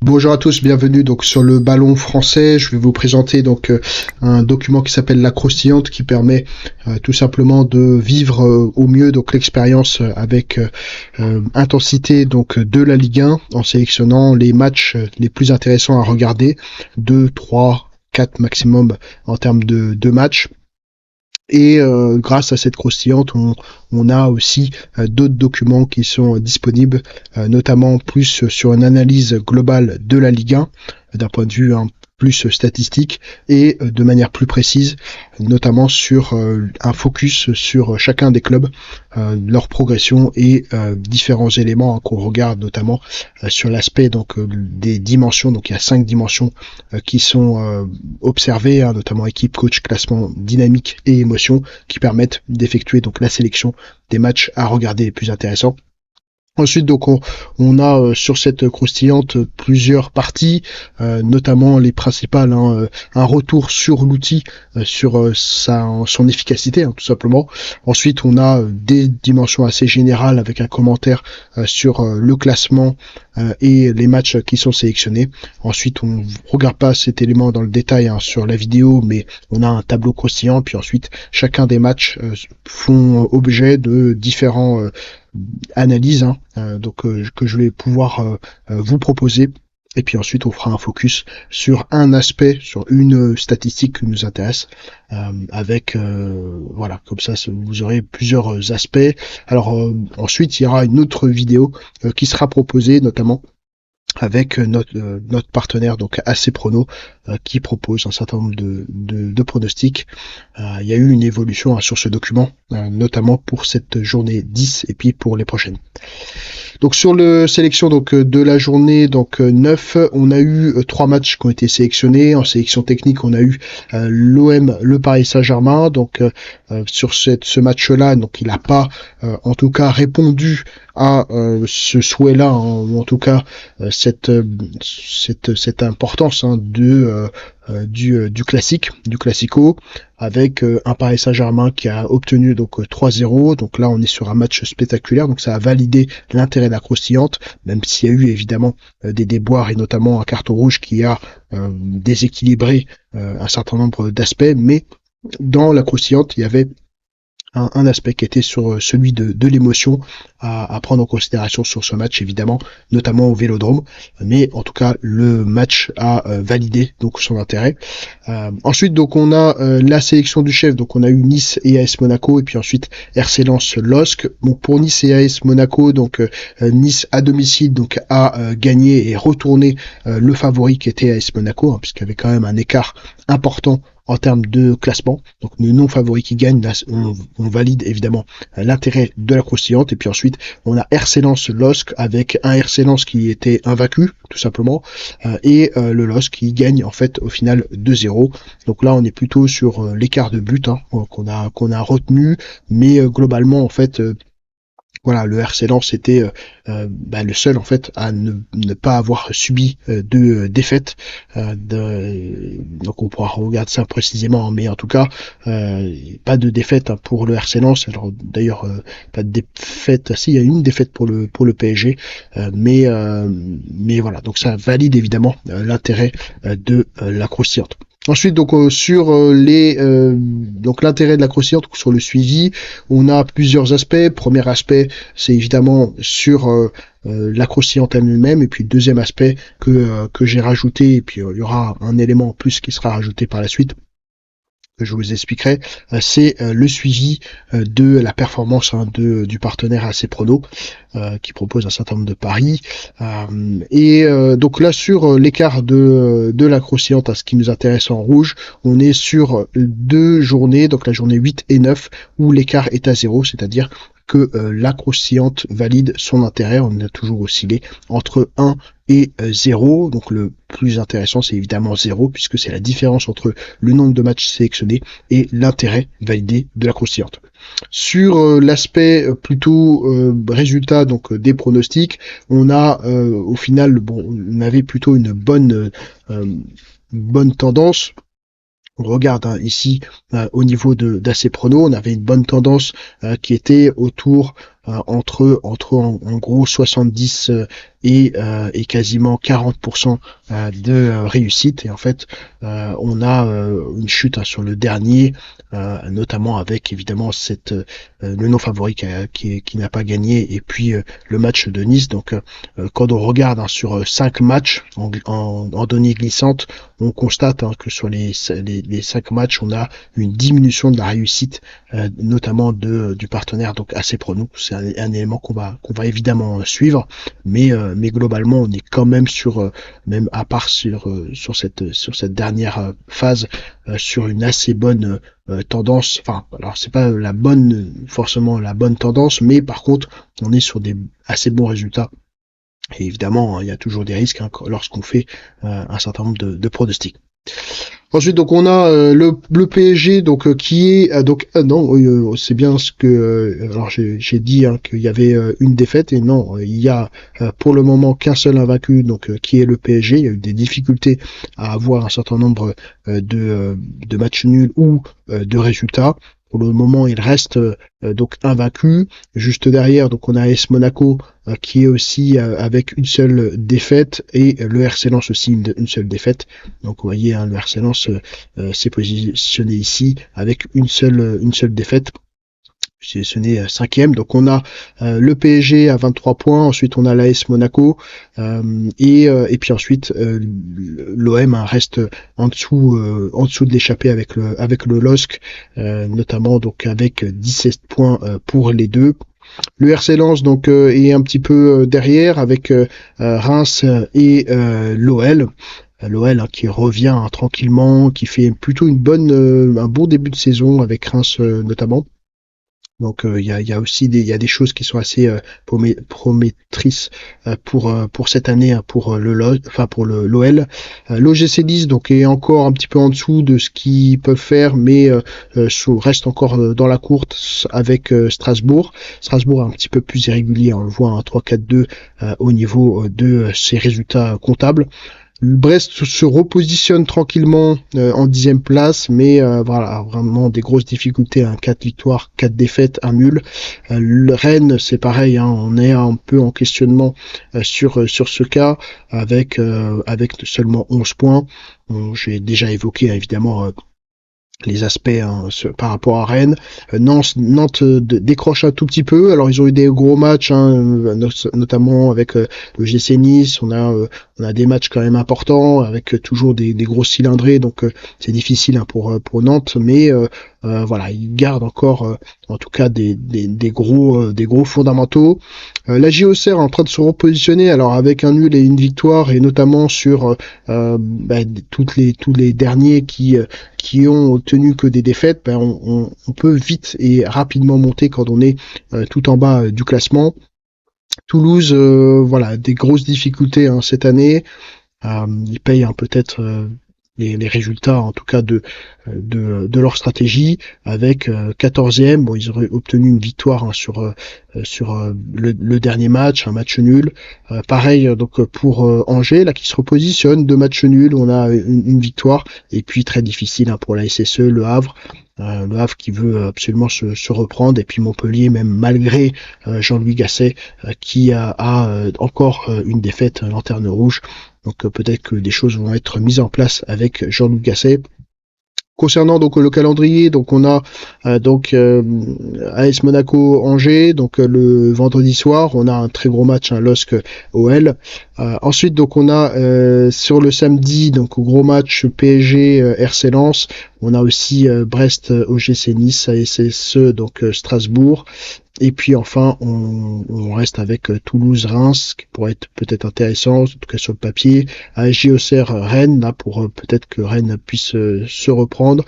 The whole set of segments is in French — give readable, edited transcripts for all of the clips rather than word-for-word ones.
Bonjour à tous, bienvenue donc sur le ballon français. Je vais vous présenter donc un document qui s'appelle La Croustillante qui permet tout simplement de vivre au mieux donc l'expérience avec intensité donc de la Ligue 1 en sélectionnant les matchs les plus intéressants à regarder, 2, 3, 4 maximum en termes de matchs. Et grâce à cette croustillante, on a aussi d'autres documents qui sont disponibles, notamment plus sur une analyse globale de la Ligue 1, d'un point de vue plus statistique, et de manière plus précise, notamment sur un focus sur chacun des clubs, leur progression et différents éléments qu'on regarde, notamment sur l'aspect donc des dimensions. Donc il y a 5 dimensions qui sont observées, notamment équipe, coach, classement, dynamique et émotion, qui permettent d'effectuer donc la sélection des matchs à regarder les plus intéressants. Ensuite, donc on a sur cette croustillante plusieurs parties, notamment les principales, un retour sur l'outil, sur son efficacité, tout simplement. Ensuite, on a des dimensions assez générales avec un commentaire sur le classement et les matchs qui sont sélectionnés. Ensuite, on regarde pas cet élément dans le détail sur la vidéo, mais on a un tableau croustillant. Puis ensuite, chacun des matchs font objet de différents analyses que je vais pouvoir vous proposer. Et puis ensuite, on fera un focus sur un aspect, sur une statistique qui nous intéresse, avec voilà, comme ça, vous aurez plusieurs aspects. Alors ensuite, il y aura une autre vidéo qui sera proposée, notamment avec notre partenaire donc AC Prono qui propose un certain nombre de pronostics. Il y a eu une évolution sur ce document, notamment pour cette journée 10 et puis pour les prochaines. Donc sur le sélection donc de la journée donc 9, on a eu 3 matchs qui ont été sélectionnés. En sélection technique, on a eu l'OM, le Paris Saint-Germain. Donc sur ce match-là, donc il n'a pas en tout cas répondu à ce souhait-là, ou en tout cas cette importance du classique, du classico, avec un Paris Saint-Germain qui a obtenu donc 3-0. Donc là, on est sur un match spectaculaire, donc ça a validé l'intérêt de la croustillante, même s'il y a eu évidemment des déboires et notamment un carton rouge qui a déséquilibré un certain nombre d'aspects, mais dans la croustillante, il y avait un aspect qui était sur celui de l'émotion à prendre en considération sur ce match, évidemment, notamment au Vélodrome, mais en tout cas le match a validé donc son intérêt. Ensuite, donc on a la sélection du chef, donc on a eu Nice et AS Monaco, et puis ensuite RC Lens, LOSC. Donc pour Nice et AS Monaco, donc Nice à domicile donc a gagné et retourné le favori qui était AS Monaco, puisqu'il y avait quand même un écart important en termes de classement. Donc le non-favori qui gagne, là, on valide évidemment l'intérêt de la croustillante. Et puis ensuite, on a RC Lens, LOSC, avec un RC Lens qui était invaincu, tout simplement, et le LOSC qui gagne en fait au final 2-0. Donc là, on est plutôt sur l'écart de but qu'on a retenu, mais globalement, en fait, voilà, le RC Lens était le seul en fait à ne pas avoir subi de défaite. Donc on pourra regarder ça précisément, mais en tout cas pas de défaite pour le RC Lens. Alors d'ailleurs pas de défaite. Si, il y a une défaite pour le PSG, mais voilà. Donc ça valide évidemment l'intérêt de la croustillante. Ensuite, donc sur donc l'intérêt de la croustillante, sur le suivi, on a plusieurs aspects. Premier aspect, c'est évidemment sur la croustillante elle-même, et puis le deuxième aspect que j'ai rajouté, et puis il y aura un élément en plus qui sera rajouté par la suite, que je vous expliquerai, c'est le suivi de la performance du partenaire AC Prono, qui propose un certain nombre de paris. Donc là, sur l'écart de la croustillante, à ce qui nous intéresse en rouge, on est sur 2 journées, donc la journée 8 et 9, où l'écart est à 0, c'est-à-dire que la croustillante valide son intérêt. On a toujours oscillé entre 1 et 0, donc le plus intéressant c'est évidemment 0, puisque c'est la différence entre le nombre de matchs sélectionnés et l'intérêt validé de la croustillante. Sur l'aspect plutôt résultat donc des pronostics, on a au final, on avait plutôt une bonne tendance. On regarde ici au niveau d'AC Prono, on avait une bonne tendance qui était autour entre en gros 70 et quasiment 40% de réussite. Et en fait, on a une chute sur le dernier, notamment avec évidemment le non favori qui n'a pas gagné, et puis le match de Nice. Donc quand on regarde sur 5 matchs en données glissantes, on constate que sur les 5 matchs, on a une diminution de la réussite, notamment du partenaire, donc assez prono. C'est un élément qu'on va évidemment suivre, mais globalement on est quand même même à part sur cette dernière phase, sur une assez bonne tendance. Enfin, alors c'est pas forcément la bonne tendance, mais par contre on est sur des assez bons résultats. Et évidemment, il y a toujours des risques lorsqu'on fait un certain nombre de pronostics. Ensuite, donc on a le PSG, donc qui est non, c'est bien ce que alors j'ai dit qu'il y avait une défaite, et non, il y a pour le moment qu'un seul invaincu, donc qui est le PSG. Il y a eu des difficultés à avoir un certain nombre de matchs nuls ou de résultats. Pour le moment, il reste donc invaincu. Juste derrière, donc on a AS Monaco qui est aussi avec une seule défaite, et le RC Lens aussi une seule défaite. Donc vous voyez, le RC Lens s'est positionné ici avec une seule défaite. Ce n'est 5e. Donc on a le PSG à 23 points, ensuite on a l'AS Monaco, et puis ensuite l'OM reste en dessous de l'échappée avec le LOSC, notamment donc avec 17 points pour les deux. Le RC Lens donc est un petit peu derrière avec Reims et l'OL. L'OL qui revient tranquillement, qui fait plutôt un bon début de saison avec Reims notamment. Donc il y a aussi des choses qui sont assez promettrices pour cette année, pour l'OL. L'OGC Nice donc est encore un petit peu en dessous de ce qu'ils peuvent faire, mais reste encore dans la course avec Strasbourg. Strasbourg est un petit peu plus irrégulier, on le voit, un 3-4-2 au niveau de ses résultats comptables. Brest se repositionne tranquillement en 10e place, mais voilà, vraiment des grosses difficultés, 4 victoires, 4 défaites, 1 nul. Le Rennes, c'est pareil, on est un peu en questionnement sur ce cas, avec seulement 11 points. J'ai déjà évoqué évidemment les aspects par rapport à Rennes. Nantes décroche un tout petit peu. Alors ils ont eu des gros matchs, notamment avec le GC Nice. On a des matchs quand même importants avec toujours des gros cylindrés, donc c'est difficile pour Nantes, mais voilà, ils gardent encore en tout cas des gros fondamentaux. La JOCR est en train de se repositionner, alors avec un nul et une victoire, et notamment sur tous les derniers qui ont obtenu que des défaites. On peut vite et rapidement monter quand on est tout en bas du classement. Toulouse, voilà, des grosses difficultés cette année. Ils payent peut-être les résultats en tout cas de leur stratégie, avec 14e. Bon, ils auraient obtenu une victoire sur le dernier match, un match nul. Pareil donc pour Angers, là, qui se repositionne, 2 matchs nuls, on a une victoire, et puis très difficile pour la SSE, Le Havre. Le Havre qui veut absolument se reprendre, et puis Montpellier, même malgré Jean-Louis Gasset, qui a encore une défaite, lanterne rouge. Donc peut-être que des choses vont être mises en place avec Jean-Louis Gasset. Concernant donc le calendrier, donc on a AS Monaco Angers, donc le vendredi soir, on a un très gros match, LOSC OL. Ensuite donc on a sur le samedi, donc gros match PSG RC Lens. On a aussi Brest OGC Nice, ASSE donc Strasbourg. Et puis enfin, on reste avec Toulouse-Reims, qui pourrait être peut-être intéressant, en tout cas sur le papier. JOCR Rennes, là, pour peut-être que Rennes puisse se reprendre.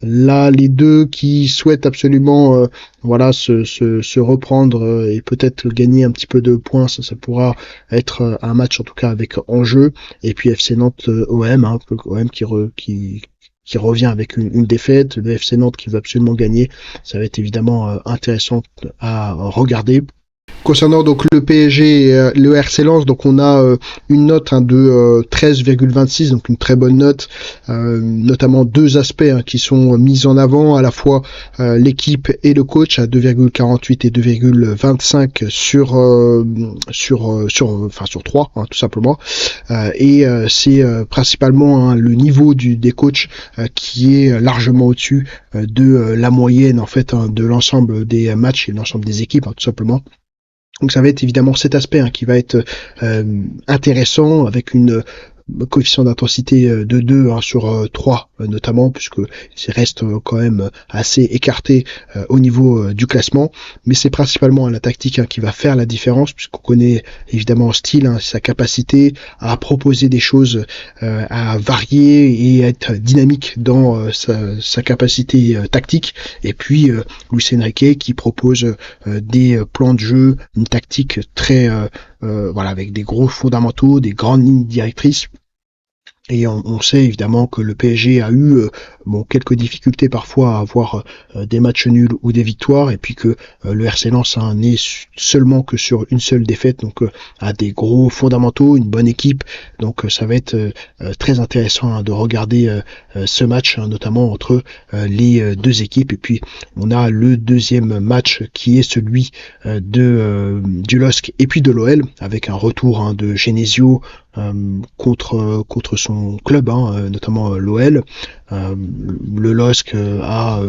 Là, les deux qui souhaitent absolument se reprendre et peut-être gagner un petit peu de points, ça pourra être un match en tout cas avec enjeu. Et puis FC Nantes OM, OM qui revient avec une défaite, le FC Nantes qui veut absolument gagner. Ça va être évidemment intéressant à regarder. Concernant donc le PSG et le RC Lens, donc on a une note de 13,26, donc une très bonne note, notamment deux aspects qui sont mis en avant, à la fois l'équipe et le coach à 2,48 et 2,25 sur 3 tout simplement, et c'est principalement le niveau des coachs qui est largement au-dessus de la moyenne en fait de l'ensemble des matchs et de l'ensemble des équipes tout simplement. Donc ça va être évidemment cet aspect qui va être intéressant avec une coefficient d'intensité de 2 sur 3 notamment, puisque il reste quand même assez écarté au niveau du classement, mais c'est principalement la tactique qui va faire la différence, puisqu'on connaît évidemment style, sa capacité à proposer des choses, à varier et à être dynamique dans sa capacité tactique, et puis Luis Enrique qui propose des plans de jeu, une tactique très avec des gros fondamentaux, des grandes lignes directrices. Et on sait évidemment que le PSG a eu quelques difficultés parfois à avoir des matchs nuls ou des victoires, et puis que le RC Lens n'est seulement que sur une seule défaite, donc a des gros fondamentaux, une bonne équipe. Donc ça va être très intéressant de regarder ce match, notamment entre les deux équipes. Et puis on a le deuxième match qui est celui du LOSC et puis de l'OL, avec un retour de Genesio contre son club, notamment l'OL. Le LOSC a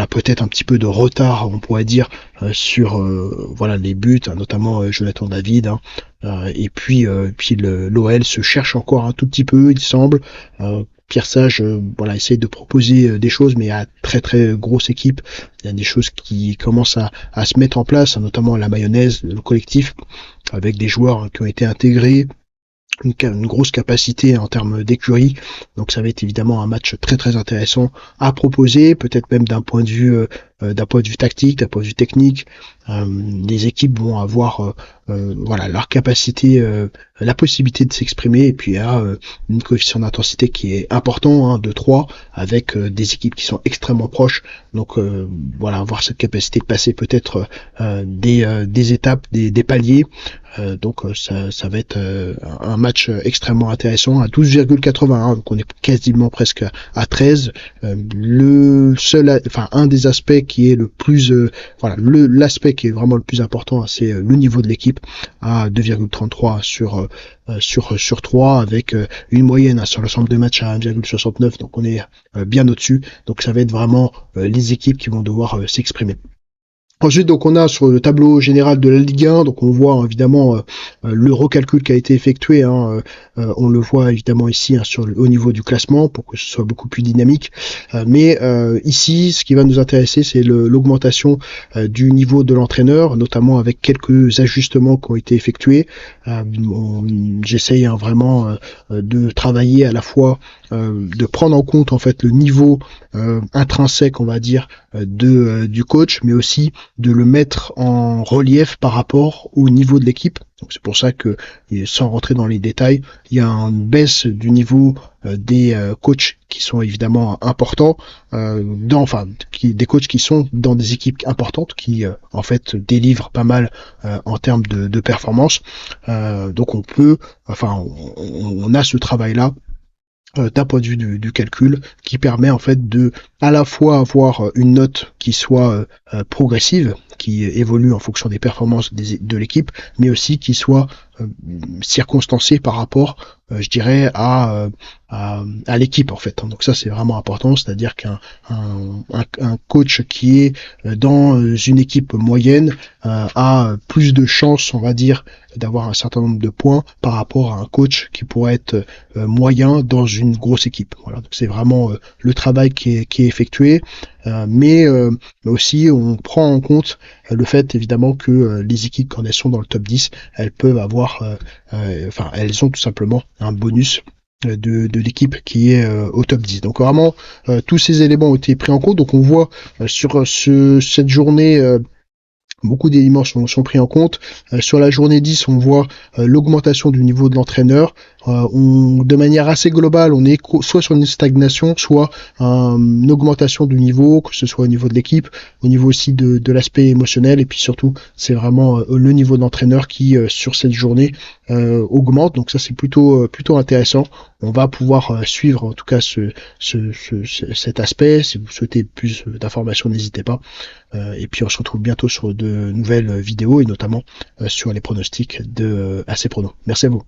peut-être un petit peu de retard, on pourrait dire, sur les buts, notamment Jonathan David. Et puis l'OL se cherche encore un tout petit peu, il semble. Pierre Sage essaye de proposer des choses, mais à très très grosse équipe, il y a des choses qui commencent à se mettre en place, notamment la mayonnaise, le collectif, avec des joueurs qui ont été intégrés, une grosse capacité en termes d'écurie. Donc ça va être évidemment un match très très intéressant à proposer, peut-être même d'un point de vue tactique, d'un point de vue technique. Les équipes vont avoir leur capacité, la possibilité de s'exprimer, et puis il y a une coefficient d'intensité qui est important, de 3, avec des équipes qui sont extrêmement proches. Donc avoir cette capacité de passer peut-être des étapes, des paliers. Donc ça va être un match extrêmement intéressant à 12,81, donc on est quasiment presque à 13. Un des aspects qui est le plus l'aspect qui est vraiment le plus important, c'est le niveau de l'équipe à 2,33 sur 3, avec une moyenne sur l'ensemble des matchs à 1,69, donc on est bien au-dessus. Donc ça va être vraiment les équipes qui vont devoir s'exprimer. Ensuite, donc on a sur le tableau général de la Ligue 1, donc on voit évidemment le recalcul qui a été effectué. On le voit évidemment ici au niveau du classement pour que ce soit beaucoup plus dynamique. Mais ici, ce qui va nous intéresser, c'est l'augmentation du niveau de l'entraîneur, notamment avec quelques ajustements qui ont été effectués. J'essaye vraiment de travailler à la fois, de prendre en compte en fait le niveau intrinsèque, on va dire, du coach, mais aussi de le mettre en relief par rapport au niveau de l'équipe. Donc c'est pour ça que, sans rentrer dans les détails, il y a une baisse du niveau des coachs qui sont évidemment importants, des coachs qui sont dans des équipes importantes, qui en fait délivrent pas mal en termes de performance. Donc on a ce travail-là d'un point de vue du calcul, qui permet en fait de à la fois avoir une note qui soit progressive, qui évolue en fonction des performances de l'équipe, mais aussi qui soit circonstanciée par rapport, je dirais, à l'équipe en fait. Donc ça c'est vraiment important, c'est-à-dire qu'un coach qui est dans une équipe moyenne a plus de chances, on va dire, d'avoir un certain nombre de points par rapport à un coach qui pourrait être moyen dans une grosse équipe. Voilà, donc c'est vraiment le travail qui est effectué, mais aussi on prend en compte le fait évidemment que les équipes, quand elles sont dans le top 10, elles peuvent avoir, elles ont tout simplement un bonus de l'équipe qui est au top 10. Donc vraiment tous ces éléments ont été pris en compte. Donc on voit sur cette journée Beaucoup d'éléments sont pris en compte. Sur la journée 10, on voit l'augmentation du niveau de l'entraîneur. De manière assez globale, on est soit sur une stagnation, soit une augmentation du niveau, que ce soit au niveau de l'équipe, au niveau aussi de l'aspect émotionnel, et puis surtout, c'est vraiment le niveau d'entraîneur qui, sur cette journée, augmente. Donc ça, c'est plutôt intéressant. On va pouvoir suivre en tout cas cet aspect. Si vous souhaitez plus d'informations, n'hésitez pas. Et puis on se retrouve bientôt sur de nouvelles vidéos et notamment sur les pronostics de AC Prono. Merci à vous.